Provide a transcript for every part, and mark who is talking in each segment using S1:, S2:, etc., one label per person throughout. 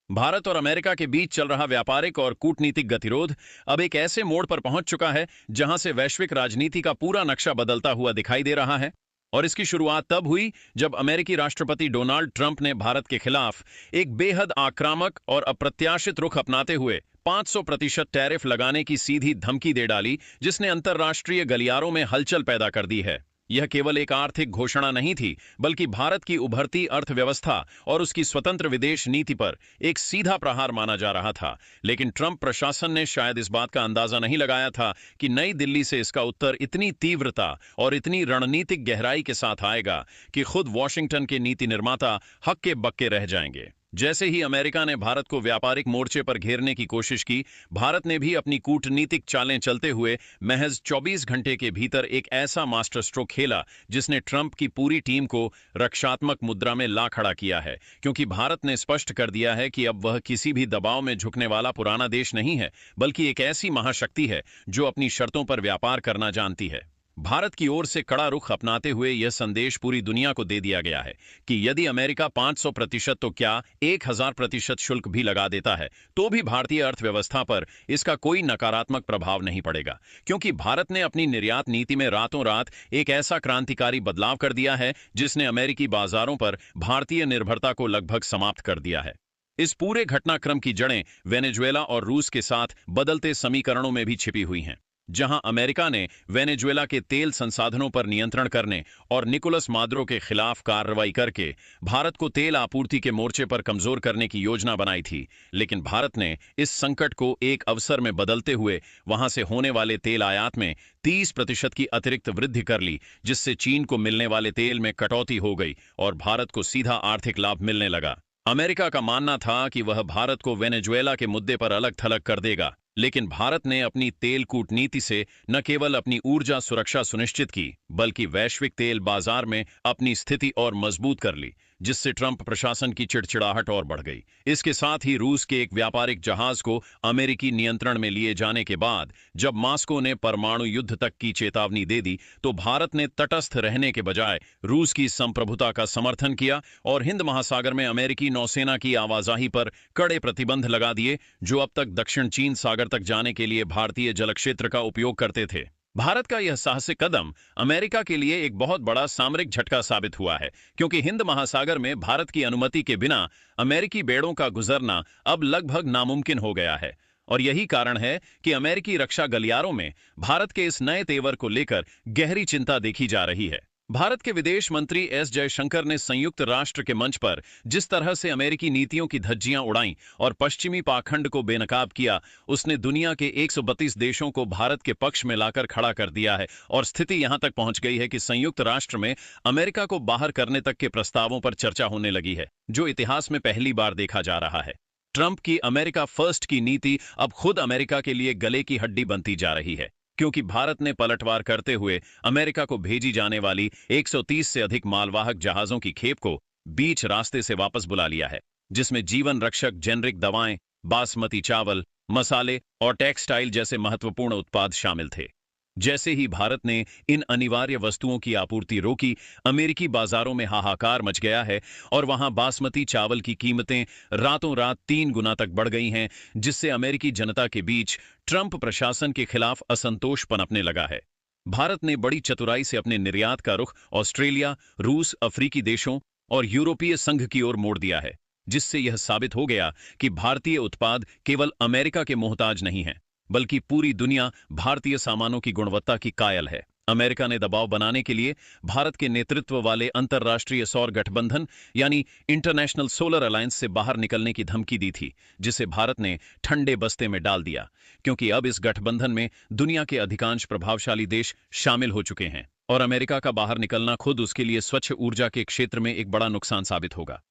S1: भारत और अमेरिका के बीच चल रहा व्यापारिक और कूटनीतिक गतिरोध अब एक ऐसे मोड़ पर पहुंच चुका है जहां से वैश्विक राजनीति का पूरा नक्शा बदलता हुआ दिखाई दे रहा है। और इसकी शुरुआत तब हुई जब अमेरिकी राष्ट्रपति डोनाल्ड ट्रंप ने भारत के खिलाफ एक बेहद आक्रामक और अप्रत्याशित रुख अपनाते हुए 500% टैरिफ लगाने की सीधी धमकी दे डाली, जिसने अंतर्राष्ट्रीय गलियारों में हलचल पैदा कर दी है। यह केवल एक आर्थिक घोषणा नहीं थी, बल्कि भारत की उभरती अर्थव्यवस्था और उसकी स्वतंत्र विदेश नीति पर एक सीधा प्रहार माना जा रहा था। लेकिन ट्रंप प्रशासन ने शायद इस बात का अंदाजा नहीं लगाया था कि नई दिल्ली से इसका उत्तर इतनी तीव्रता और इतनी रणनीतिक गहराई के साथ आएगा कि खुद वॉशिंगटन के नीति निर्माता हक्के बक्के रह जाएंगे। जैसे ही अमेरिका ने भारत को व्यापारिक मोर्चे पर घेरने की कोशिश की, भारत ने भी अपनी कूटनीतिक चालें चलते हुए महज 24 घंटे के भीतर एक ऐसा मास्टर स्ट्रोक खेला जिसने ट्रंप की पूरी टीम को रक्षात्मक मुद्रा में ला खड़ा किया है। क्योंकि भारत ने स्पष्ट कर दिया है कि अब वह किसी भी दबाव में झुकने वाला पुराना देश नहीं है, बल्कि एक ऐसी महाशक्ति है जो अपनी शर्तों पर व्यापार करना जानती है। भारत की ओर से कड़ा रुख अपनाते हुए यह संदेश पूरी दुनिया को दे दिया गया है कि यदि अमेरिका 500% तो क्या 1000% शुल्क भी लगा देता है, तो भी भारतीय अर्थव्यवस्था पर इसका कोई नकारात्मक प्रभाव नहीं पड़ेगा। क्योंकि भारत ने अपनी निर्यात नीति में रातों रात एक ऐसा क्रांतिकारी बदलाव कर दिया है जिसने अमेरिकी बाजारों पर भारतीय निर्भरता को लगभग समाप्त कर दिया है। इस पूरे घटनाक्रम की जड़ें वेनेजुएला और रूस के साथ बदलते समीकरणों में भी छिपी हुई हैं। जहां अमेरिका ने वेनेजुएला के तेल संसाधनों पर नियंत्रण करने और निकोलस मादुरो के खिलाफ कार्रवाई करके भारत को तेल आपूर्ति के मोर्चे पर कमजोर करने की योजना बनाई थी, लेकिन भारत ने इस संकट को एक अवसर में बदलते हुए वहां से होने वाले तेल आयात में 30% की अतिरिक्त वृद्धि कर ली, जिससे चीन को मिलने वाले तेल में कटौती हो गई और भारत को सीधा आर्थिक लाभ मिलने लगा। अमेरिका का मानना था कि वह भारत को वेनेजुएला के मुद्दे पर अलग थलग कर देगा, लेकिन भारत ने अपनी तेल कूटनीति से न केवल अपनी ऊर्जा सुरक्षा सुनिश्चित की, बल्कि वैश्विक तेल बाजार में अपनी स्थिति और मजबूत कर ली, जिससे ट्रंप प्रशासन की चिड़चिड़ाहट और बढ़ गई। इसके साथ ही रूस के एक व्यापारिक जहाज को अमेरिकी नियंत्रण में लिए जाने के बाद जब मॉस्को ने परमाणु युद्ध तक की चेतावनी दे दी, तो भारत ने तटस्थ रहने के बजाय रूस की संप्रभुता का समर्थन किया और हिंद महासागर में अमेरिकी नौसेना की आवाजाही पर कड़े प्रतिबंध लगा दिए, जो अब तक दक्षिण चीन सागर तक जाने के लिए भारतीय जलक्षेत्र का उपयोग करते थे। भारत का यह साहसिक कदम अमेरिका के लिए एक बहुत बड़ा सामरिक झटका साबित हुआ है, क्योंकि हिंद महासागर में भारत की अनुमति के बिना अमेरिकी बेड़ों का गुजरना अब लगभग नामुमकिन हो गया है। और यही कारण है कि अमेरिकी रक्षा गलियारों में भारत के इस नए तेवर को लेकर गहरी चिंता देखी जा रही है। भारत के विदेश मंत्री एस जयशंकर ने संयुक्त राष्ट्र के मंच पर जिस तरह से अमेरिकी नीतियों की धज्जियां उड़ाईं और पश्चिमी पाखंड को बेनकाब किया, उसने दुनिया के 132 देशों को भारत के पक्ष में लाकर खड़ा कर दिया है। और स्थिति यहां तक पहुंच गई है कि संयुक्त राष्ट्र में अमेरिका को बाहर करने तक के प्रस्तावों पर चर्चा होने लगी है, जो इतिहास में पहली बार देखा जा रहा है। ट्रंप की अमेरिका फर्स्ट की नीति अब खुद अमेरिका के लिए गले की हड्डी बनती जा रही है, क्योंकि भारत ने पलटवार करते हुए अमेरिका को भेजी जाने वाली 130 से अधिक मालवाहक जहाजों की खेप को बीच रास्ते से वापस बुला लिया है, जिसमें जीवन रक्षक जेनरिक दवाएं, बासमती चावल, मसाले और टेक्सटाइल जैसे महत्वपूर्ण उत्पाद शामिल थे। जैसे ही भारत ने इन अनिवार्य वस्तुओं की आपूर्ति रोकी, अमेरिकी बाजारों में हाहाकार मच गया है और वहां बासमती चावल की कीमतें रातों रात 3 गुना तक बढ़ गई हैं, जिससे अमेरिकी जनता के बीच ट्रंप प्रशासन के खिलाफ असंतोष पनपने लगा है। भारत ने बड़ी चतुराई से अपने निर्यात का रुख ऑस्ट्रेलिया, रूस, अफ्रीकी देशों और यूरोपीय संघ की ओर मोड़ दिया है, जिससे यह साबित हो गया कि भारतीय उत्पाद केवल अमेरिका के मोहताज नहीं है, बल्कि पूरी दुनिया भारतीय सामानों की गुणवत्ता की कायल है। अमेरिका ने दबाव बनाने के लिए भारत के नेतृत्व वाले अंतर्राष्ट्रीय सौर गठबंधन यानी इंटरनेशनल सोलर अलायंस से बाहर निकलने की धमकी दी थी, जिसे भारत ने ठंडे बस्ते में डाल दिया, क्योंकि अब इस गठबंधन में दुनिया के अधिकांश प्रभावशाली देश शामिल हो चुके हैं और अमेरिका का बाहर निकलना खुद उसके लिए स्वच्छ ऊर्जा के क्षेत्र में एक बड़ा नुकसान साबित होगा।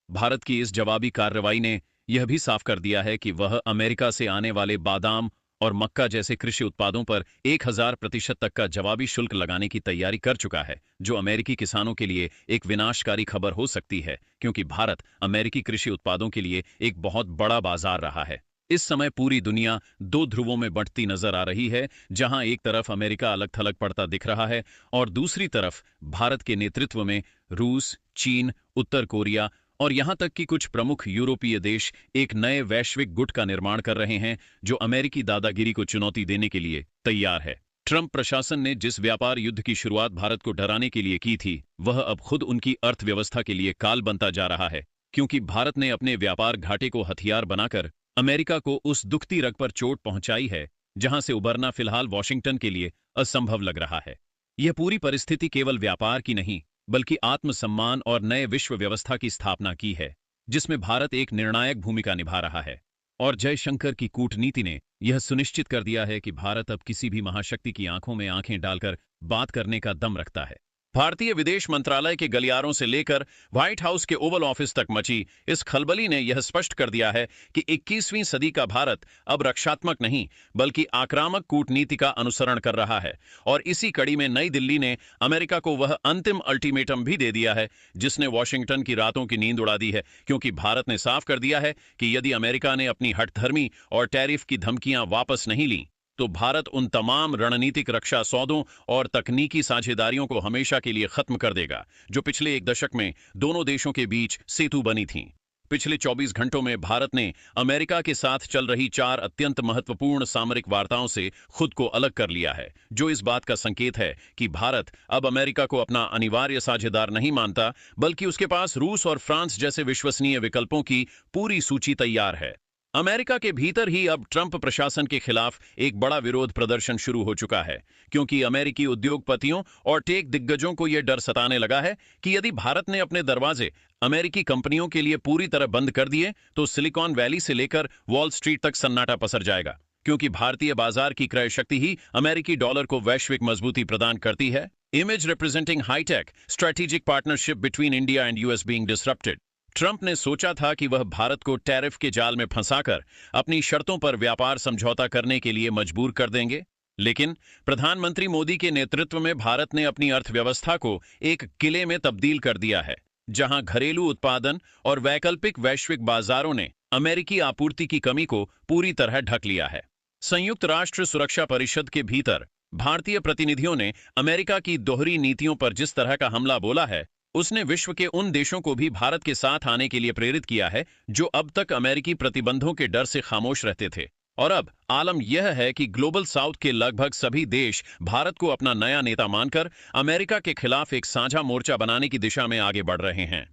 S1: भारत की इस जवाबी कार्रवाई ने यह भी साफ कर दिया है कि वह अमेरिका से आने वाले बादाम और मक्का जैसे कृषि उत्पादों पर 1000% तक का जवाबी शुल्क लगाने की तैयारी कर चुका है, जो अमेरिकी किसानों के लिए एक विनाशकारी खबर हो सकती है, क्योंकि भारत अमेरिकी कृषि उत्पादों के लिए एक बहुत बड़ा बाजार रहा है। इस समय पूरी दुनिया 2 ध्रुवों में बंटती नजर आ रही है, जहां एक तरफ अमेरिका अलग थलग पड़ता दिख रहा है और दूसरी तरफ भारत के नेतृत्व में रूस, चीन, उत्तर कोरिया और यहां तक कि कुछ प्रमुख यूरोपीय देश एक नए वैश्विक गुट का निर्माण कर रहे हैं जो अमेरिकी दादागिरी को चुनौती देने के लिए तैयार है। ट्रंप प्रशासन ने जिस व्यापार युद्ध की शुरुआत भारत को डराने के लिए की थी, वह अब खुद उनकी अर्थव्यवस्था के लिए काल बनता जा रहा है, क्योंकि भारत ने अपने व्यापार घाटे को हथियार बनाकर अमेरिका को उस दुखती रग पर चोट पहुंचाई है जहां से उबरना फिलहाल वॉशिंगटन के लिए असंभव लग रहा है। यह पूरी परिस्थिति केवल व्यापार की नहीं, बल्कि आत्मसम्मान और नए विश्व व्यवस्था की स्थापना की है, जिसमें भारत एक निर्णायक भूमिका निभा रहा है। और जयशंकर की कूटनीति ने यह सुनिश्चित कर दिया है कि भारत अब किसी भी महाशक्ति की आंखों में आंखें डालकर बात करने का दम रखता है। भारतीय विदेश मंत्रालय के गलियारों से लेकर व्हाइट हाउस के ओवल ऑफिस तक मची इस खलबली ने यह स्पष्ट कर दिया है कि 21वीं सदी का भारत अब रक्षात्मक नहीं, बल्कि आक्रामक कूटनीति का अनुसरण कर रहा है। और इसी कड़ी में नई दिल्ली ने अमेरिका को वह अंतिम अल्टीमेटम भी दे दिया है जिसने वॉशिंगटन की रातों की नींद उड़ा दी है, क्योंकि भारत ने साफ कर दिया है कि यदि अमेरिका ने अपनी हठधर्मी और टैरिफ की धमकियां वापस नहीं ली, तो भारत उन तमाम रणनीतिक रक्षा सौदों और तकनीकी साझेदारियों को हमेशा के लिए खत्म कर देगा जो पिछले एक दशक में दोनों देशों के बीच सेतु बनी थीं। पिछले 24 घंटों में भारत ने अमेरिका के साथ चल रही 4 अत्यंत महत्वपूर्ण सामरिक वार्ताओं से खुद को अलग कर लिया है, जो इस बात का संकेत है कि भारत अब अमेरिका को अपना अनिवार्य साझेदार नहीं मानता, बल्कि उसके पास रूस और फ्रांस जैसे विश्वसनीय विकल्पों की पूरी सूची तैयार है। अमेरिका के भीतर ही अब ट्रंप प्रशासन के खिलाफ एक बड़ा विरोध प्रदर्शन शुरू हो चुका है, क्योंकि अमेरिकी उद्योगपतियों और टेक दिग्गजों को यह डर सताने लगा है कि यदि भारत ने अपने दरवाजे अमेरिकी कंपनियों के लिए पूरी तरह बंद कर दिए, तो सिलिकॉन वैली से लेकर वॉल स्ट्रीट तक सन्नाटा पसर जाएगा, क्योंकि भारतीय बाजार की क्रय शक्ति ही अमेरिकी डॉलर को वैश्विक मजबूती प्रदान करती है। Image representing high tech strategic partnership between India and US being disrupted. Trump ने सोचा था कि वह भारत को टैरिफ के जाल में फंसाकर अपनी शर्तों पर व्यापार समझौता करने के लिए मजबूर कर देंगे, लेकिन प्रधानमंत्री मोदी के नेतृत्व में भारत ने अपनी अर्थव्यवस्था को एक किले में तब्दील कर दिया है, जहां घरेलू उत्पादन और वैकल्पिक वैश्विक बाजारों ने अमेरिकी आपूर्ति की कमी को पूरी तरह ढक लिया है। संयुक्त राष्ट्र सुरक्षा परिषद के भीतर भारतीय प्रतिनिधियों ने अमेरिका की दोहरी नीतियों पर जिस तरह का हमला बोला है, उसने विश्व के उन देशों को भी भारत के साथ आने के लिए प्रेरित किया है जो अब तक अमेरिकी प्रतिबंधों के डर से खामोश रहते थे। और अब आलम यह है कि ग्लोबल साउथ के लगभग सभी देश भारत को अपना नया नेता मानकर अमेरिका के खिलाफ एक साझा मोर्चा बनाने की दिशा में आगे बढ़ रहे हैं।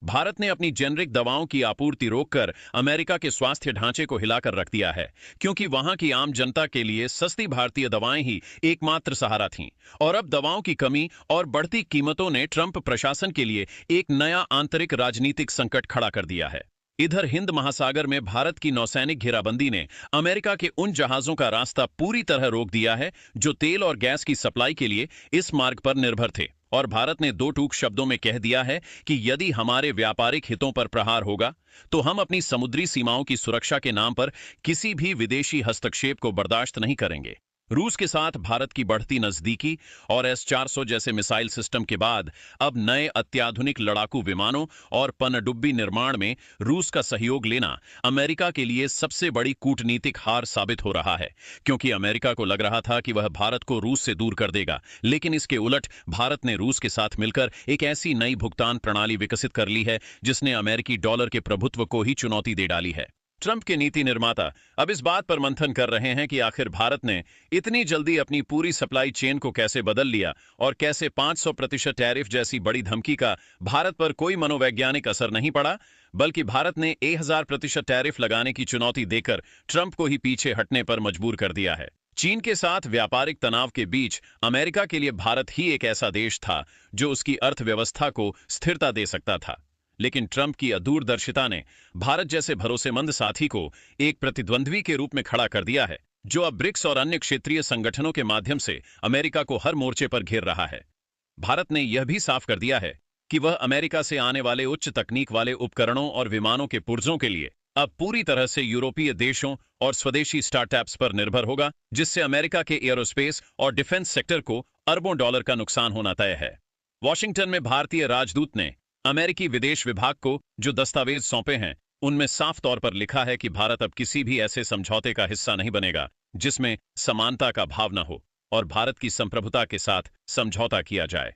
S1: भारत ने अपनी जेनरिक दवाओं की आपूर्ति रोककर अमेरिका के स्वास्थ्य ढांचे को हिलाकर रख दिया है, क्योंकि वहां की आम जनता के लिए सस्ती भारतीय दवाएं ही एकमात्र सहारा थीं। और अब दवाओं की कमी और बढ़ती कीमतों ने ट्रंप प्रशासन के लिए एक नया आंतरिक राजनीतिक संकट खड़ा कर दिया है। इधर हिंद महासागर में भारत की नौसैनिक घेराबंदी ने अमेरिका के उन जहाजों का रास्ता पूरी तरह रोक दिया है जो तेल और गैस की सप्लाई के लिए इस मार्ग पर निर्भर थे। और भारत ने दो टूक शब्दों में कह दिया है कि यदि हमारे व्यापारिक हितों पर प्रहार होगा, तो हम अपनी समुद्री सीमाओं की सुरक्षा के नाम पर किसी भी विदेशी हस्तक्षेप को बर्दाश्त नहीं करेंगे। रूस के साथ भारत की बढ़ती नजदीकी और S-400 जैसे मिसाइल सिस्टम के बाद अब नए अत्याधुनिक लड़ाकू विमानों और पनडुब्बी निर्माण में रूस का सहयोग लेना अमेरिका के लिए सबसे बड़ी कूटनीतिक हार साबित हो रहा है, क्योंकि अमेरिका को लग रहा था कि वह भारत को रूस से दूर कर देगा, लेकिन इसके उलट भारत ने रूस के साथ मिलकर एक ऐसी नई भुगतान प्रणाली विकसित कर ली है जिसने अमेरिकी डॉलर के प्रभुत्व को ही चुनौती दे डाली है। ट्रंप के नीति निर्माता अब इस बात पर मंथन कर रहे हैं कि आखिर भारत ने इतनी जल्दी अपनी पूरी सप्लाई चेन को कैसे बदल लिया और कैसे 500% टैरिफ जैसी बड़ी धमकी का भारत पर कोई मनोवैज्ञानिक असर नहीं पड़ा, बल्कि भारत ने 1000% टैरिफ लगाने की चुनौती देकर ट्रंप को ही पीछे हटने पर मजबूर कर दिया है। चीन के साथ व्यापारिक तनाव के बीच अमेरिका के लिए भारत ही एक ऐसा देश था जो उसकी अर्थव्यवस्था को स्थिरता दे सकता था, लेकिन ट्रंप की अदूरदर्शिता ने भारत जैसे भरोसेमंद साथी को एक प्रतिद्वंद्वी के रूप में खड़ा कर दिया है, जो अब ब्रिक्स और अन्य क्षेत्रीय संगठनों के माध्यम से अमेरिका को हर मोर्चे पर घेर रहा है। भारत ने यह भी साफ कर दिया है कि वह अमेरिका से आने वाले उच्च तकनीक वाले उपकरणों और विमानों के पुर्जों के लिए अब पूरी तरह से यूरोपीय देशों और स्वदेशी स्टार्टअप्स पर निर्भर होगा, जिससे अमेरिका के एयरोस्पेस और डिफेंस सेक्टर को अरबों डॉलर का नुकसान होना तय है। वॉशिंगटन में भारतीय राजदूत ने अमेरिकी विदेश विभाग को जो दस्तावेज सौंपे हैं, उनमें साफ तौर पर लिखा है कि भारत अब किसी भी ऐसे समझौते का हिस्सा नहीं बनेगा जिसमें समानता का भाव न हो और भारत की संप्रभुता के साथ समझौता किया जाए।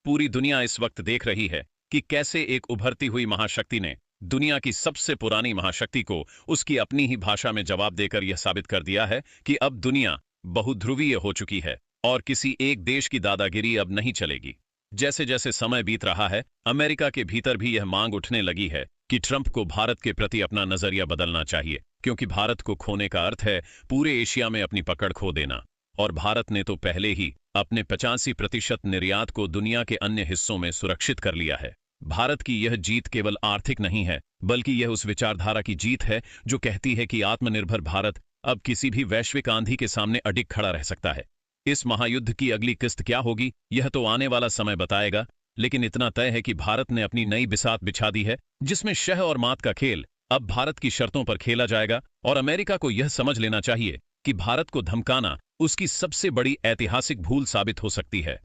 S1: पूरी दुनिया इस वक्त देख रही है कि कैसे एक उभरती हुई महाशक्ति ने दुनिया की सबसे पुरानी महाशक्ति को उसकी अपनी ही भाषा में जवाब देकर यह साबित कर दिया है कि अब दुनिया बहुध्रुवीय हो चुकी है और किसी एक देश की दादागिरी अब नहीं चलेगी। जैसे जैसे समय बीत रहा है, अमेरिका के भीतर भी यह मांग उठने लगी है कि ट्रंप को भारत के प्रति अपना नजरिया बदलना चाहिए, क्योंकि भारत को खोने का अर्थ है पूरे एशिया में अपनी पकड़ खो देना। और भारत ने तो पहले ही अपने 85% निर्यात को दुनिया के अन्य हिस्सों में सुरक्षित कर लिया है। भारत की यह जीत केवल आर्थिक नहीं है, बल्कि यह उस विचारधारा की जीत है जो कहती है कि आत्मनिर्भर भारत अब किसी भी वैश्विक आंधी के सामने अडिग खड़ा रह सकता है। इस महायुद्ध की अगली किस्त क्या होगी, यह तो आने वाला समय बताएगा, लेकिन इतना तय है कि भारत ने अपनी नई बिसात बिछा दी है, जिसमें शह और मात का खेल अब भारत की शर्तों पर खेला जाएगा। और अमेरिका को यह समझ लेना चाहिए कि भारत को धमकाना उसकी सबसे बड़ी ऐतिहासिक भूल साबित हो सकती है।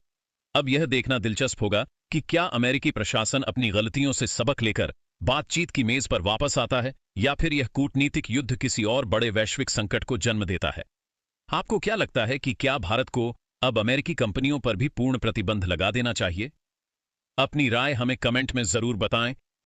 S1: अब यह देखना दिलचस्प होगा कि क्या अमेरिकी प्रशासन अपनी गलतियों से सबक लेकर बातचीत की मेज पर वापस आता है, या फिर यह कूटनीतिक युद्ध किसी और बड़े वैश्विक संकट को जन्म देता है। आपको क्या लगता है कि क्या भारत को अब अमेरिकी कंपनियों पर भी पूर्ण प्रतिबंध लगा देना चाहिए? अपनी राय हमें कमेंट में जरूर बताएं